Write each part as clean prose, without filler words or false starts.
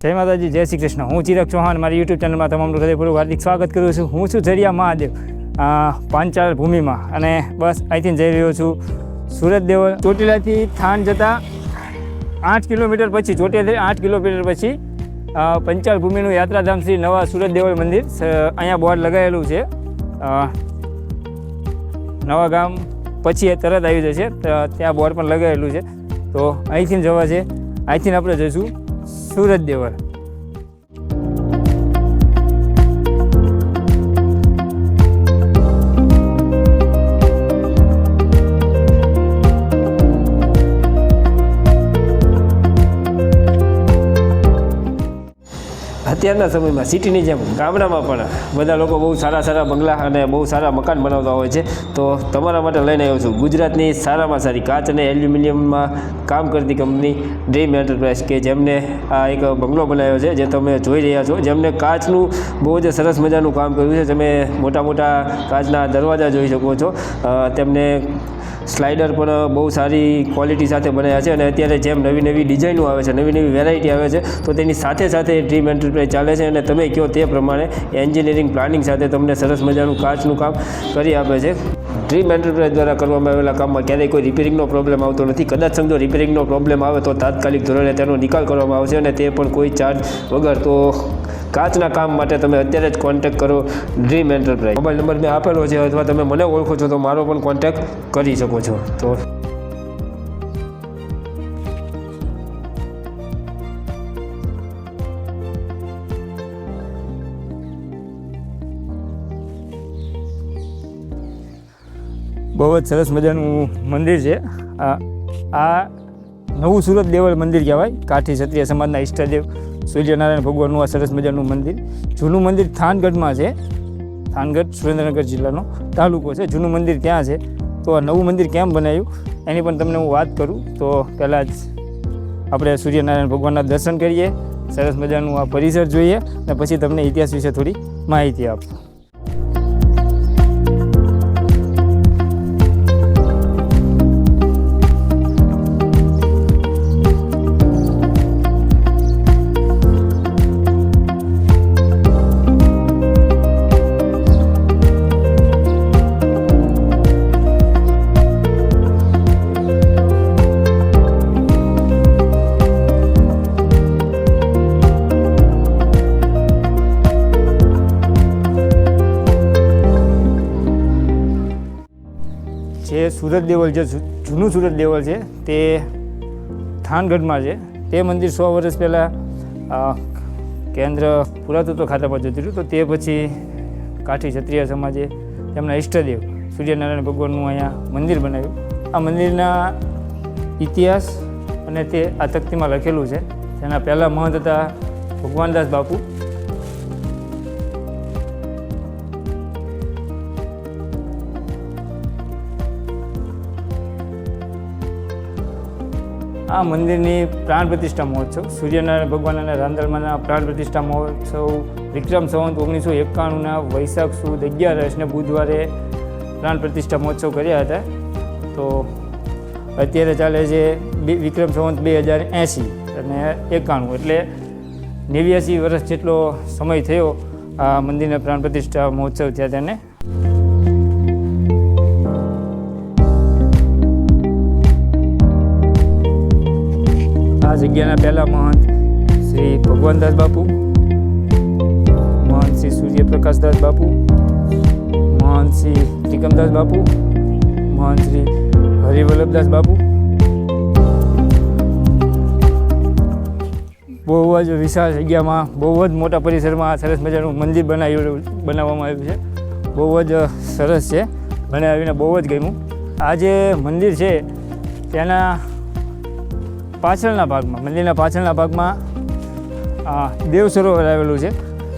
જય માતાજી, જય શ્રી કૃષ્ણ. હું ચિરાગ ચૌહાણ, મારી યુટ્યુબ ચેનલમાં તમારું હૃદયપૂર્વક હાર્દિક સ્વાગત કરું છું. હું છું ઝરિયા મહાદેવ પાંચાળ ભૂમિમાં, અને બસ અહીંથી જઈ રહ્યો છું સુરત દેવળ. ચોટીલાથી થાન જતાં 8 કિલોમીટર પછી, ચોટીલાથી 8 કિલોમીટર પછી પંચાળ ભૂમિનું યાત્રાધામ શ્રી નવા સુરત દેવળ મંદિર. અહીંયા બોર્ડ લગાવેલું છે. નવા ગામ પછી તરત આવી જશે, ત્યાં બોર્ડ પણ લગાવેલું છે. તો અહીંથી જવા છે. અહીંથી આપણે જઈશું સુરત દેવળ. અત્યારના સમયમાં સિટીની જેમ ગામડામાં પણ બધા લોકો બહુ સારા બંગલા અને બહુ સારા મકાન બનાવતા હોય છે. તો તમારા માટે લઈને આવ્યો છું ગુજરાતની સારામાં સારી કાચ અને એલ્યુમિનિયમમાં કામ કરતી કંપની ડ્રીમ એન્ટરપ્રાઇઝ, કે જેમને આ એક બંગલો બનાવ્યો છે જે તમે જોઈ રહ્યા છો. જેમને કાચનું બહુ જ સરસ મજાનું કામ કર્યું છે. તમે મોટા મોટા કાચના દરવાજા જોઈ શકો છો. તેમને સ્લાઇડર પણ બહુ સારી ક્વોલિટી સાથે બનાવ્યા છે. અને અત્યારે જેમ નવી નવી ડિઝાઇનો આવે છે, નવી નવી વેરાયટી આવે છે, તો તેની સાથે સાથે ડ્રીમ એન્ટરપ્રાઇઝ ચાલે છે. અને તમે કહો તે પ્રમાણે એન્જિનિયરિંગ પ્લાનિંગ સાથે તમને સરસ મજાનું કાચનું કામ કરી આપે છે. ડ્રીમ એન્ટરપ્રાઇઝ દ્વારા કરવામાં આવેલા કામમાં ક્યારેય કોઈ રિપેરિંગનો પ્રોબ્લેમ આવતો નથી. કદાચ સમજો રિપેરિંગનો પ્રોબ્લેમ આવે તો તાત્કાલિક ધોરણે તેનો નિકાલ કરવામાં આવશે, અને તે પણ કોઈ ચાર્જ વગર. તો કાચના કામ માટે તમે અત્યારે જ કોન્ટેક્ટ કરો ડ્રીમ એન્ટરપ્રાઇઝ. મોબાઈલ નંબર મેં આપેલો છે, અથવા તમે મને ઓળખો છો તો મારો પણ કોન્ટેક્ટ કરી શકો છો. તો બહુ જ સરસ મજાનું મંદિર છે. આ નવું સુરત દેવળ મંદિર કહેવાય. કાઠી ક્ષત્રિય સમાજના ઈષ્ટદેવ સૂર્યનારાયણ ભગવાનનું આ સરસ મજાનું મંદિર. જૂનું મંદિર થાનગઢમાં છે. થાનગઢ સુરેન્દ્રનગર જિલ્લાનો તાલુકો છે. જૂનું મંદિર ત્યાં છે. તો આ નવું મંદિર કેમ બનાવ્યું એની પણ તમને હું વાત કરું. તો પહેલાં જ આપણે સૂર્યનારાયણ ભગવાનના દર્શન કરીએ, સરસ મજાનું આ પરિસર જોઈએ, અને પછી તમને ઇતિહાસ વિશે થોડી માહિતી આપું. જે સુરત દેવળ, જે જૂનું સુરત દેવળ છે, તે થાનગઢમાં છે. તે મંદિર 100 વર્ષ પહેલાં કેન્દ્ર પુરાતત્વ ખાતામાં જતું રહ્યું. તો તે પછી કાઠી ક્ષત્રિય સમાજે તેમના ઈષ્ટદેવ સૂર્યનારાયણ ભગવાનનું અહીંયા મંદિર બનાવ્યું. આ મંદિરના ઇતિહાસ અને તે આ તખ્તીમાં લખેલું છે. જેના પહેલાં મહંત હતા ભગવાનદાસ બાપુ. આ મંદિરની પ્રાણ પ્રતિષ્ઠા મહોત્સવ, સૂર્યનારાયણ ભગવાન અને રાંદલમાના પ્રાણ પ્રતિષ્ઠા મહોત્સવ વિક્રમ સંવત 1991ના વૈશાખ સુદ 11 બુધવારે પ્રાણ પ્રતિષ્ઠા મહોત્સવ કર્યા હતા. તો અત્યારે ચાલે છે વિક્રમ સંવત 2080 અને 91, એટલે 89 વર્ષ જેટલો સમય થયો આ મંદિરના પ્રાણ પ્રતિષ્ઠા મહોત્સવ થયા તેને. આ જગ્યાના પહેલા મહંત શ્રી ભગવાનદાસ બાપુ, મહંત શ્રી સૂર્યપ્રકાશદાસ બાપુ, મહંત શ્રી ત્રિકમદાસ બાપુ, મહંત શ્રી હરિવલ્લભદાસ બાપુ. બહુ જ વિશાળ જગ્યામાં, બહુ જ મોટા પરિસરમાં સરસ મજાનું મંદિર બનાવવામાં આવ્યું છે. બહુ જ સરસ છે. મને આવીને બહુ જ ગમ્યું. આ જે મંદિર છે તેના પાછળના ભાગમાં, મંદિરના પાછળના ભાગમાં દેવ સરોવર આવેલું છે.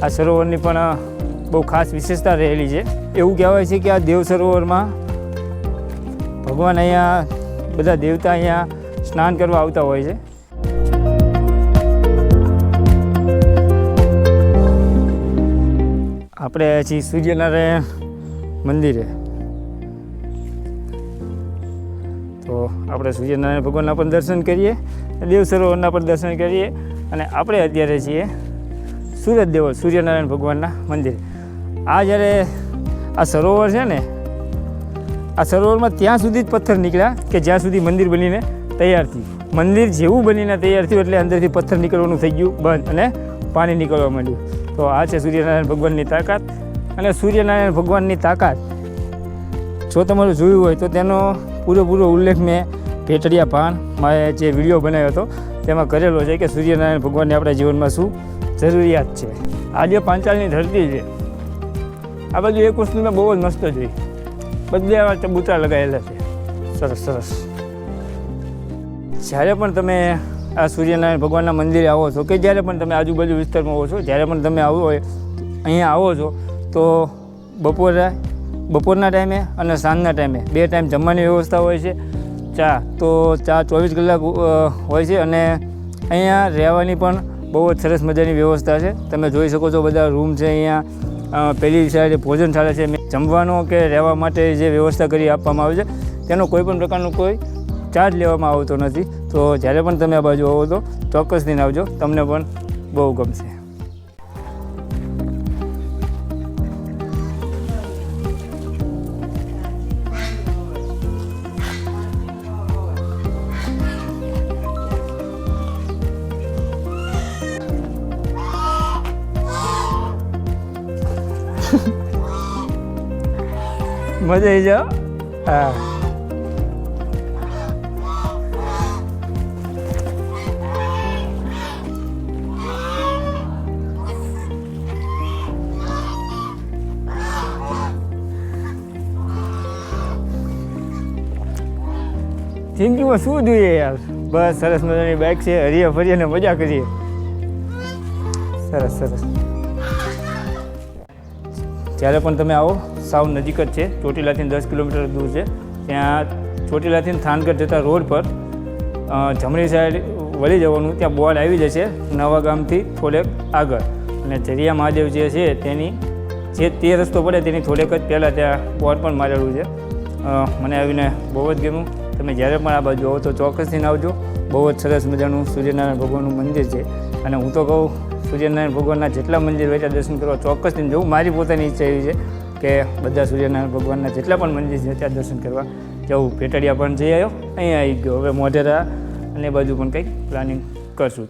આ સરોવરની પણ બહુ ખાસ વિશેષતા રહેલી છે. એવું કહેવાય છે કે આ દેવ સરોવરમાં ભગવાન અહીંયા, બધા દેવતા અહીંયા સ્નાન કરવા આવતા હોય છે. આપણે છીએ સૂર્યનારાયણ મંદિરે. તો આપણે સૂર્યનારાયણ ભગવાનના પણ દર્શન કરીએ, દેવ સરોવરના પણ દર્શન કરીએ, અને આપણે અત્યારે છીએ સુરત દેવળ સૂર્યનારાયણ ભગવાનના મંદિર. આ જ્યારે આ સરોવર છે ને, આ સરોવરમાં ત્યાં સુધી જ પથ્થર નીકળ્યા કે જ્યાં સુધી મંદિર બનીને તૈયાર થયું. મંદિર જેવું બનીને તૈયાર થયું એટલે અંદરથી પથ્થર નીકળવાનું થઈ ગયું બંધ અને પાણી નીકળવા માંડ્યું. તો આ છે સૂર્યનારાયણ ભગવાનની તાકાત. અને સૂર્યનારાયણ ભગવાનની તાકાત જો તમારું જોયું હોય તો તેનો પૂરેપૂરો ઉલ્લેખ મેં ભેટડિયા પાન મારે જે વિડીયો બનાવ્યો હતો તેમાં કરેલો છે કે સૂર્યનારાયણ ભગવાનની આપણા જીવનમાં શું જરૂરિયાત છે. આ જે પાંચાલની ધરતી છે, આ બાજુ એક વસ્તુ મેં બહુ જ મસ્ત જોઈ, બધે આવા ચબૂતરા લગાવેલા છે, સરસ સરસ. જ્યારે પણ તમે આ સૂર્યનારાયણ ભગવાનના મંદિરે આવો છો કે જ્યારે પણ તમે આજુબાજુ વિસ્તારમાં આવો છો, જ્યારે પણ તમે આવો હોય અહીંયા આવો છો તો બપોરના ટાઈમે અને સાંજના ટાઈમે 2 ટાઈમ જમવાની વ્યવસ્થા હોય છે. ચા 24 કલાક હોય છે અને અહીંયા રહેવાની પણ બહુ જ સરસ મજાની વ્યવસ્થા છે. તમે જોઈ શકો છો બધા રૂમ છે અહીંયા. પહેલી સાઈડ ભોજનશાળા છે, જમવાનો કે રહેવા માટે જે વ્યવસ્થા કરી આપવામાં આવે છે તેનો કોઈ પણ પ્રકારનો કોઈ ચાર્જ લેવામાં આવતો નથી. તો જ્યારે પણ તમે આ બાજુ આવો તો ચોક્કસથી આવજો, તમને પણ બહુ ગમશે. મજા આવી જાઓ. હા, જિંદગીમાં શું જોઈએ યાર, બસ સરસ મજાની બાઇક છે, હરીએ ફરીએ ને મજા કરીએ. સરસ સરસ. જ્યારે પણ તમે આવો સાવ નજીક જ છે, ચોટીલાથી 10 કિલોમીટર દૂર છે. ત્યાં ચોટીલાથી થાનગઢ જતા રોડ પર જમણી સાઈડ વળી જવાનું, ત્યાં બોર્ડ આવી જશે નવા ગામથી થોડેક આગળ. અને ઝરિયા મહાદેવ જે છે તેની તે રસ્તો પડે તેની થોડેક જ પહેલાં ત્યાં બોર્ડ પણ મારેલું છે. મને આવીને બહુ જ ગમ્યું. તમે જ્યારે પણ આ બાજુ આવો તો ચોક્કસથી આવજો. બહુ જ સરસ મજાનું સૂર્યનારાયણ ભગવાનનું મંદિર છે. અને હું તો કહું સૂર્યનારાયણ ભગવાનના જેટલા મંદિર હોય ત્યાં દર્શન કરવા ચોક્કસથી જવું. મારી પોતાની ઈચ્છા એવી છે કે બધા સૂર્યનારાયણ ભગવાનના જેટલા પણ મંદિર છે ત્યાં દર્શન કરવા જવું. ભેટડિયા પણ જઈ આવ્યો, અહીંયા આવી ગયો. હવે મોઢેરા અને બાજુ પણ કંઈક પ્લાનિંગ કરશું.